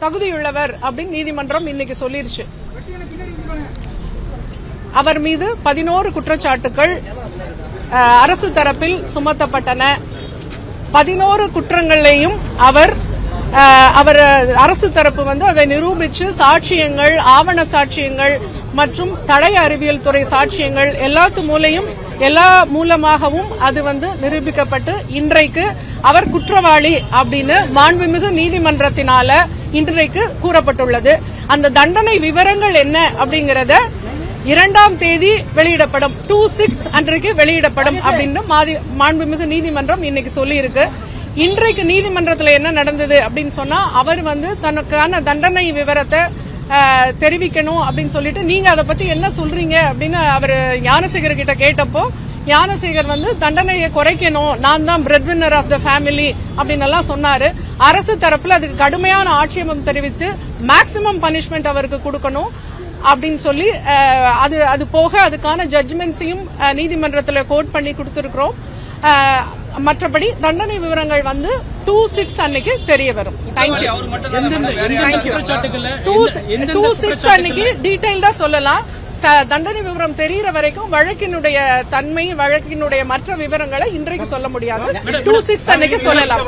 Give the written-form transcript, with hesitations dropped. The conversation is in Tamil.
தகுதியுள்ளவர் அப்படின்னு நீதிமன்றம் இன்னைக்கு சொல்லிருச்சு. அவர் மீது 11 குற்றச்சாட்டுகள் அரசு தரப்பில் சுமத்தப்பட்டன. 11 குற்றங்களையும் அவர் அரசு தரப்பு அதை நிரூபிச்சு சாட்சியங்கள், ஆவண சாட்சியங்கள் மற்றும் தடய அறிவியல் துறை சாட்சியங்கள் எல்லா மூலமாகவும் அது நிரூபிக்கப்பட்டு இன்றைக்கு அவர் குற்றவாளி அப்படின்னு மாண்புமிகு நீதிமன்றத்தினால இன்றைக்கு கூறப்பட்டுள்ளது. அந்த தண்டனை விவரங்கள் என்ன அப்படிங்கறத 2ஆம் தேதி வெளியிடப்படும், 2/6 அன்றைக்கு வெளியிடப்படும் அப்படின்னு மாண்புமிகு நீதிமன்றம் இன்னைக்கு சொல்லியிருக்கு. இன்றைக்கு நீதிமன்றத்தில் என்ன நடந்தது அப்படின்னு சொன்னா, அவர் தனக்கான தண்டனை விவரத்தை தெரிவிக்கணும் அப்படின்னு சொல்லிட்டு, நீங்க அதை பத்தி என்ன சொல்றீங்க அப்படின்னு அவர் ஞானசேகர் கிட்ட கேட்டப்போ, ஞானசேகர் தண்டனையை குறைக்கணும், நான் தான் breadwinner of the family அப்படின்னு எல்லாம் சொன்னாரு. அரசு தரப்புல அதுக்கு கடுமையான ஆட்சேபம் தெரிவித்து மேக்சிமம் பனிஷ்மெண்ட் அவருக்கு கொடுக்கணும் அப்படின்னு சொல்லி அது போக அதுக்கான ஜட்ஜ்மெண்ட்ஸையும் நீதிமன்றத்தில் கோட் பண்ணி கொடுத்திருக்கிறோம். மற்றபடி தண்டனை விவரங்கள் 2/6 அன்னைக்கு தெரிய வரும். தேங்க்யூ. 2/6 அன்னைக்கு டீடைல்டா சொல்லலாம். தண்டனை விவரம் தெரிகிற வரைக்கும் வழக்கினுடைய தன்மை, வழக்கினுடைய மற்ற விவரங்களை இன்றைக்கு சொல்ல முடியாது. 2/6 அன்னைக்கு சொல்லலாம்.